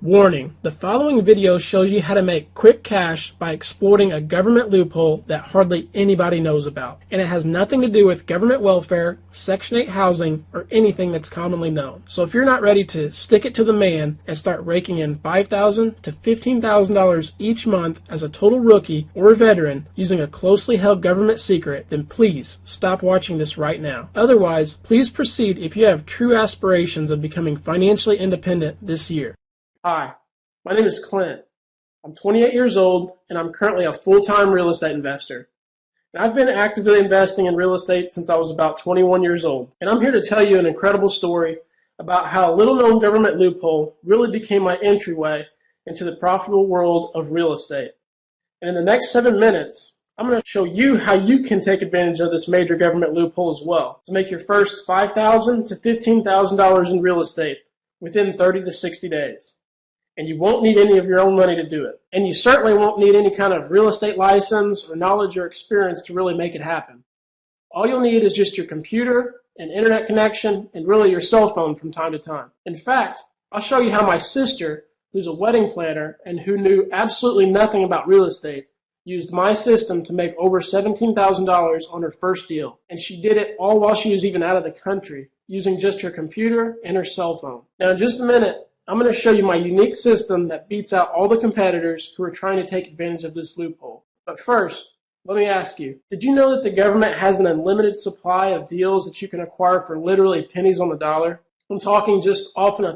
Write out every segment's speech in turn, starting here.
Warning: the following video shows you how to make quick cash by exploiting a government loophole that hardly anybody knows about. And it has nothing to do with government welfare, Section 8 housing, or anything that's commonly known. So if you're not ready to stick it to the man and start raking in $5,000 to $15,000 each month as a total rookie or veteran using a closely held government secret, then please stop watching this right now. Otherwise, please proceed if you have true aspirations of becoming financially independent this year. Hi, my name is Clint. I'm 28 years old and I'm currently a full-time real estate investor. And I've been actively investing in real estate since I was about 21 years old. And I'm here to tell you an incredible story about how a little-known government loophole really became my entryway into the profitable world of real estate. And in the next 7 minutes, I'm going to show you how you can take advantage of this major government loophole as well to make your first $5,000 to $15,000 in real estate within 30 to 60 days. And you won't need any of your own money to do it. And you certainly won't need any kind of real estate license or knowledge or experience to really make it happen. All you'll need is just your computer, an internet connection, and really your cell phone from time to time. In fact, I'll show you how my sister, who's a wedding planner and who knew absolutely nothing about real estate, used my system to make over $17,000 on her first deal. And she did it all while she was even out of the country, using just her computer and her cell phone. Now in just a minute, I'm going to show you my unique system that beats out all the competitors who are trying to take advantage of this loophole. But first, let me ask you, did you know that the government has an unlimited supply of deals that you can acquire for literally pennies on the dollar? I'm talking just often a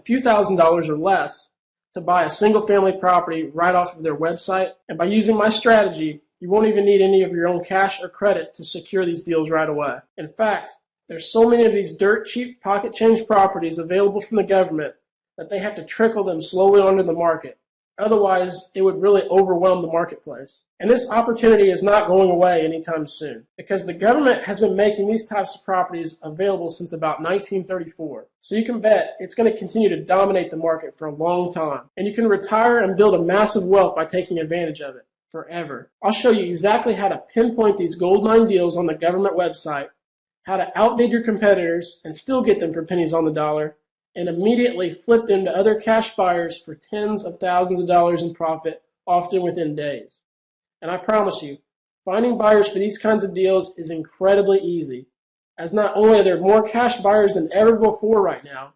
few $1,000s or less to buy a single family property right off of their website. And by using my strategy, you won't even need any of your own cash or credit to secure these deals right away. In fact, there's so many of these dirt cheap pocket change properties available from the government that they have to trickle them slowly onto the market. Otherwise, it would really overwhelm the marketplace. And this opportunity is not going away anytime soon because the government has been making these types of properties available since about 1934. So you can bet it's going to continue to dominate the market for a long time. And you can retire and build a massive wealth by taking advantage of it forever. I'll show you exactly how to pinpoint these goldmine deals on the government website, how to outbid your competitors and still get them for pennies on the dollar, and immediately flip them to other cash buyers for tens of thousands of dollars in profit, often within days. And I promise you, finding buyers for these kinds of deals is incredibly easy, as not only are there more cash buyers than ever before right now,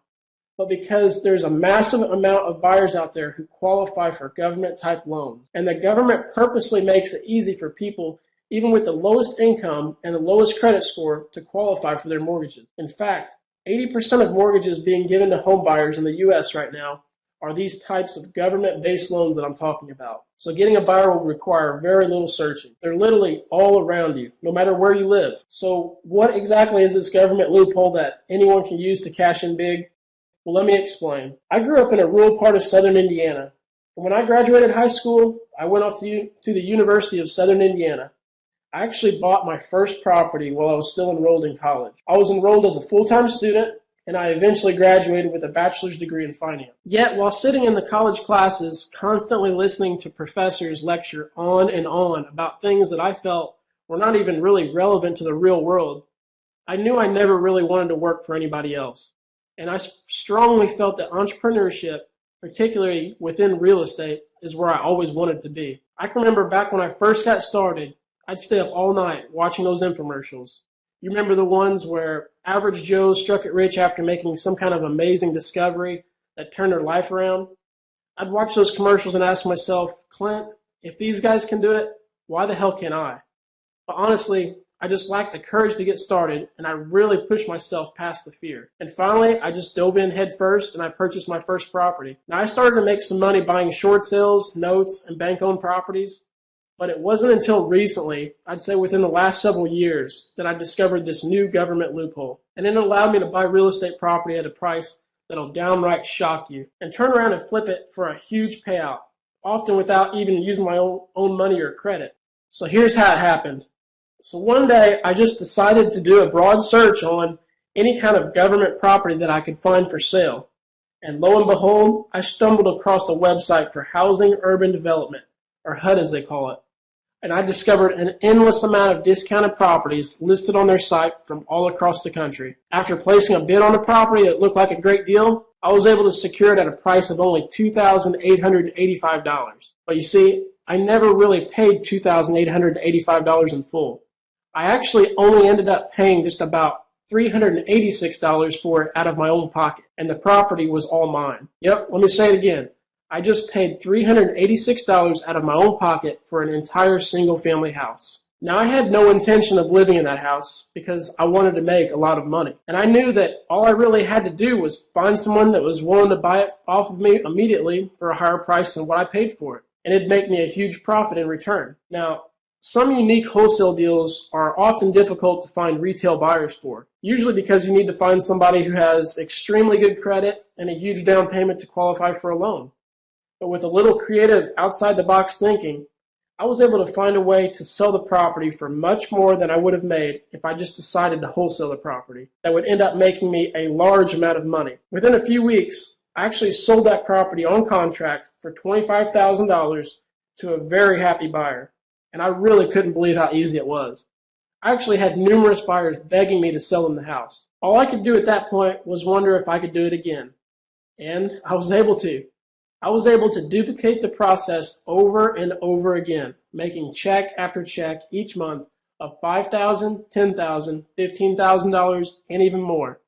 but because there's a massive amount of buyers out there who qualify for government-type loans. And the government purposely makes it easy for people, even with the lowest income and the lowest credit score, to qualify for their mortgages. In fact, 80% of mortgages being given to home buyers in the U.S. right now are these types of government-based loans that I'm talking about. So getting a buyer will require very little searching. They're literally all around you, no matter where you live. So what exactly is this government loophole that anyone can use to cash in big? Well, let me explain. I grew up in a rural part of southern Indiana. And when I graduated high school, I went off to the University of Southern Indiana. I actually bought my first property while I was still enrolled in college. I was enrolled as a full-time student, and I eventually graduated with a bachelor's degree in finance. Yet, while sitting in the college classes, constantly listening to professors lecture on and on about things that I felt were not even really relevant to the real world, I knew I never really wanted to work for anybody else. And I strongly felt that entrepreneurship, particularly within real estate, is where I always wanted to be. I can remember back when I first got started, I'd stay up all night watching those infomercials. You remember the ones where average Joe struck it rich after making some kind of amazing discovery that turned their life around? I'd watch those commercials and ask myself, Clint, if these guys can do it, why the hell can't I? But honestly, I just lacked the courage to get started, and I really pushed myself past the fear. And finally, I just dove in head first, and I purchased my first property. Now, I started to make some money buying short sales, notes, and bank-owned properties. But it wasn't until recently, I'd say within the last several years, that I discovered this new government loophole. And it allowed me to buy real estate property at a price that'll downright shock you and turn around and flip it for a huge payout, often without even using my own money or credit. So here's how it happened. So one day, I just decided to do a broad search on any kind of government property that I could find for sale. And lo and behold, I stumbled across a website for housing urban development, or HUD as they call it. and I discovered an endless amount of discounted properties listed on their site from all across the country. After placing a bid on a property that looked like a great deal, I was able to secure it at a price of only $2,885. But you see, I never really paid $2,885 in full. I actually only ended up paying just about $386 for it out of my own pocket, and the property was all mine. Yep, let me say it again. I just paid $386 out of my own pocket for an entire single-family house. Now, I had no intention of living in that house because I wanted to make a lot of money. And I knew that all I really had to do was find someone that was willing to buy it off of me immediately for a higher price than what I paid for it. And it'd make me a huge profit in return. Now, some unique wholesale deals are often difficult to find retail buyers for, usually because you need to find somebody who has extremely good credit and a huge down payment to qualify for a loan. But with a little creative outside-the-box thinking, I was able to find a way to sell the property for much more than I would have made if I just decided to wholesale the property. That would end up making me a large amount of money. Within a few weeks, I actually sold that property on contract for $25,000 to a very happy buyer. And I really couldn't believe how easy it was. I actually had numerous buyers begging me to sell them the house. All I could do at that point was wonder if I could do it again. And I was able to. I was able to duplicate the process over and over again, making check after check each month of $5,000, $10,000, $15,000, and even more.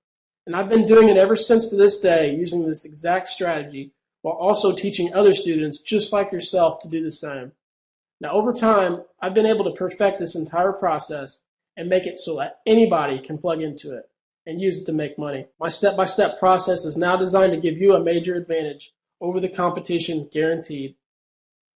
And I've been doing it ever since to this day using this exact strategy while also teaching other students just like yourself to do the same. Now, over time, I've been able to perfect this entire process and make it so that anybody can plug into it and use it to make money. My step-by-step process is now designed to give you a major advantage over the competition, guaranteed.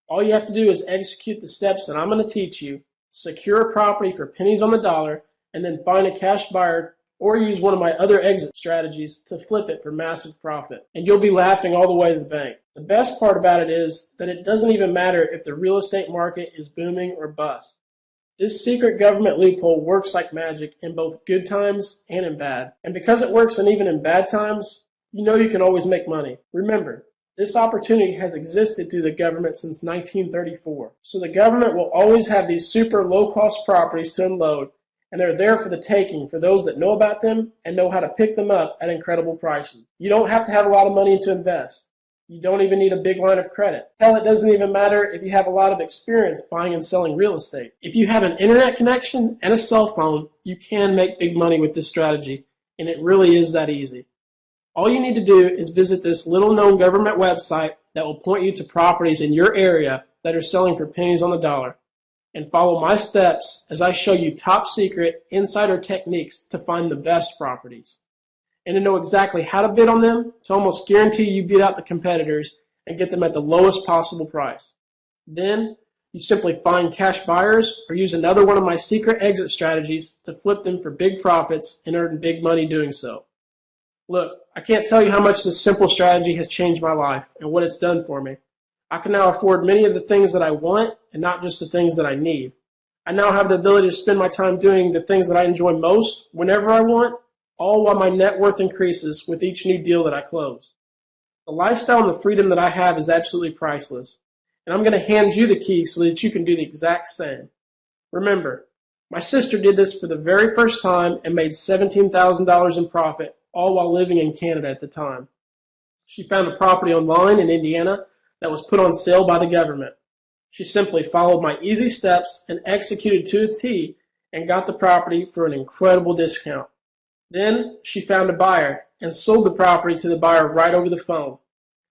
All you have to do is execute the steps that I'm going to teach you, secure a property for pennies on the dollar, and then find a cash buyer or use one of my other exit strategies to flip it for massive profit. And you'll be laughing all the way to the bank. The best part about it is that it doesn't even matter if the real estate market is booming or bust. This secret government loophole works like magic in both good times and in bad. And because it works and even in bad times, you know you can always make money. Remember, this opportunity has existed through the government since 1934. So the government will always have these super low-cost properties to unload, and they're there for the taking for those that know about them and know how to pick them up at incredible prices. You don't have to have a lot of money to invest. You don't even need a big line of credit. Hell, it doesn't even matter if you have a lot of experience buying and selling real estate. If you have an internet connection and a cell phone, you can make big money with this strategy, and it really is that easy. All you need to do is visit this little-known government website that will point you to properties in your area that are selling for pennies on the dollar, and follow my steps as I show you top-secret insider techniques to find the best properties, and to know exactly how to bid on them to almost guarantee you beat out the competitors and get them at the lowest possible price. Then, you simply find cash buyers or use another one of my secret exit strategies to flip them for big profits and earn big money doing so. Look, I can't tell you how much this simple strategy has changed my life and what it's done for me. I can now afford many of the things that I want and not just the things that I need. I now have the ability to spend my time doing the things that I enjoy most whenever I want, all while my net worth increases with each new deal that I close. The lifestyle and the freedom that I have is absolutely priceless, and I'm going to hand you the key so that you can do the exact same. Remember, my sister did this for the very first time and made $17,000 in profit, all while living in Canada at the time. She found a property online in Indiana that was put on sale by the government. She simply followed my easy steps and executed to a T and got the property for an incredible discount. Then she found a buyer and sold the property to the buyer right over the phone.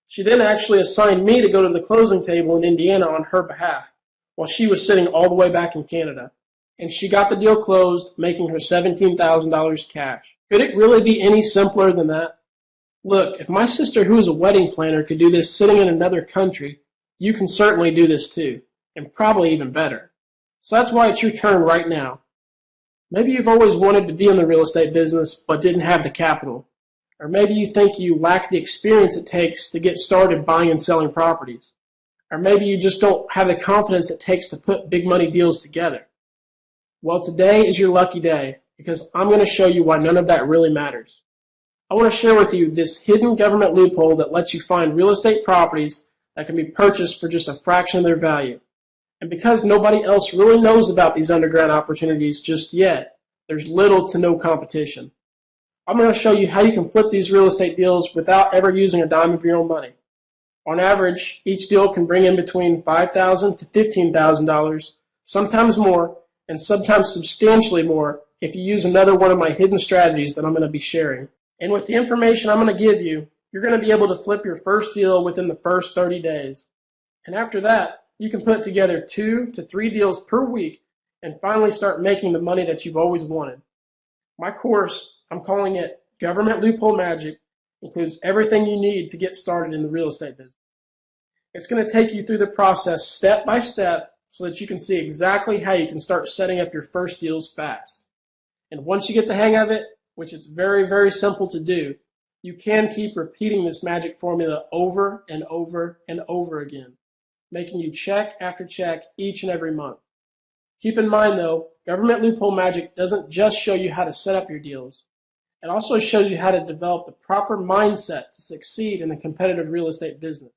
She then actually assigned me to go to the closing table in Indiana on her behalf, while she was sitting all the way back in Canada. And she got the deal closed, making her $17,000 cash. Could it really be any simpler than that? Look, if my sister, who is a wedding planner, could do this sitting in another country, you can certainly do this too, and probably even better. So that's why it's your turn right now. Maybe you've always wanted to be in the real estate business but didn't have the capital. Or maybe you think you lack the experience it takes to get started buying and selling properties. Or maybe you just don't have the confidence it takes to put big money deals together. Well, today is your lucky day because I'm going to show you why none of that really matters. I want to share with you this hidden government loophole that lets you find real estate properties that can be purchased for just a fraction of their value. And because nobody else really knows about these underground opportunities just yet, there's little to no competition. I'm going to show you how you can flip these real estate deals without ever using a dime of your own money. On average, each deal can bring in between $5,000 to $15,000, sometimes more, and sometimes substantially more if you use another one of my hidden strategies that I'm going to be sharing. And with the information I'm going to give you, you're going to be able to flip your first deal within the first 30 days. And after that, you can put together 2 to 3 deals per week and finally start making the money that you've always wanted. My course, I'm calling it Government Loophole Magic, includes everything you need to get started in the real estate business. It's going to take you through the process step by step so that you can see exactly how you can start setting up your first deals fast. And once you get the hang of it, which it's very, very simple to do, you can keep repeating this magic formula over and over and over again, making you check after check each and every month. Keep in mind though, Government Loophole Magic doesn't just show you how to set up your deals. It also shows you how to develop the proper mindset to succeed in the competitive real estate business.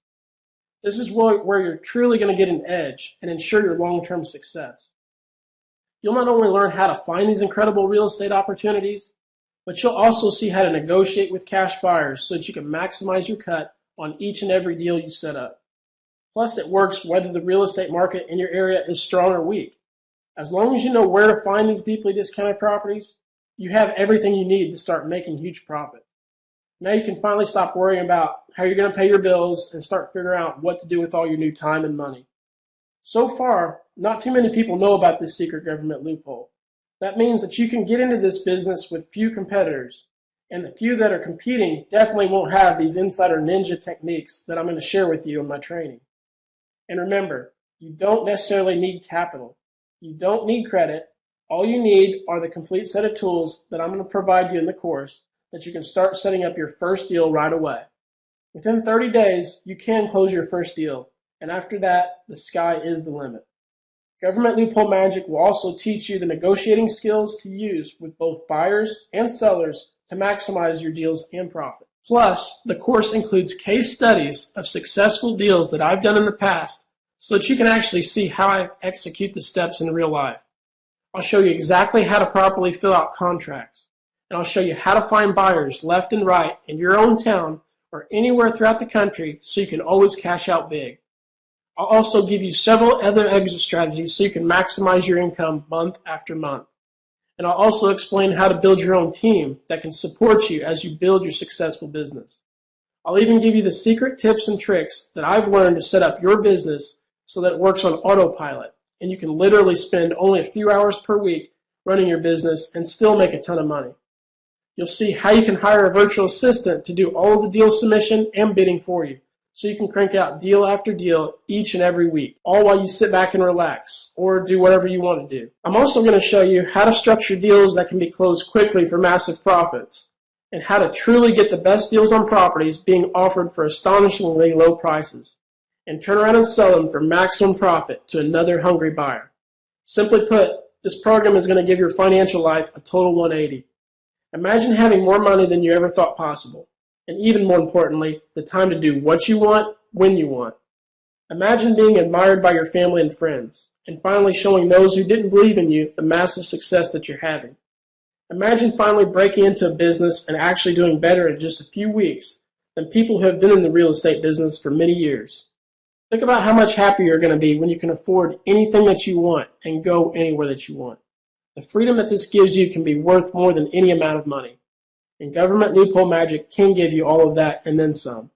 This is where you're truly going to get an edge and ensure your long-term success. You'll not only learn how to find these incredible real estate opportunities, but you'll also see how to negotiate with cash buyers so that you can maximize your cut on each and every deal you set up. Plus, it works whether the real estate market in your area is strong or weak. As long as you know where to find these deeply discounted properties, you have everything you need to start making huge profits. Now you can finally stop worrying about how you're going to pay your bills and start figuring out what to do with all your new time and money. So far, not too many people know about this secret government loophole. That means that you can get into this business with few competitors, and the few that are competing definitely won't have these insider ninja techniques that I'm going to share with you in my training. And remember, you don't necessarily need capital. You don't need credit. All you need are the complete set of tools that I'm going to provide you in the course that you can start setting up your first deal right away. Within 30 days, you can close your first deal, and after that, the sky is the limit. Government Loophole Magic will also teach you the negotiating skills to use with both buyers and sellers to maximize your deals and profit. Plus, the course includes case studies of successful deals that I've done in the past so that you can actually see how I execute the steps in real life. I'll show you exactly how to properly fill out contracts, and I'll show you how to find buyers left and right in your own town or anywhere throughout the country so you can always cash out big. I'll also give you several other exit strategies so you can maximize your income month after month. And I'll also explain how to build your own team that can support you as you build your successful business. I'll even give you the secret tips and tricks that I've learned to set up your business so that it works on autopilot, and you can literally spend only a few hours per week running your business and still make a ton of money. You'll see how you can hire a virtual assistant to do all of the deal submission and bidding for you, so you can crank out deal after deal each and every week, all while you sit back and relax or do whatever you want to do. I'm also going to show you how to structure deals that can be closed quickly for massive profits, and how to truly get the best deals on properties being offered for astonishingly low prices, and turn around and sell them for maximum profit to another hungry buyer. Simply put, this program is going to give your financial life a total 180. Imagine having more money than you ever thought possible, and even more importantly, the time to do what you want, when you want. Imagine being admired by your family and friends, and finally showing those who didn't believe in you the massive success that you're having. Imagine finally breaking into a business and actually doing better in just a few weeks than people who have been in the real estate business for many years. Think about how much happier you're going to be when you can afford anything that you want and go anywhere that you want. The freedom that this gives you can be worth more than any amount of money. And Government Loophole Magic can give you all of that and then some.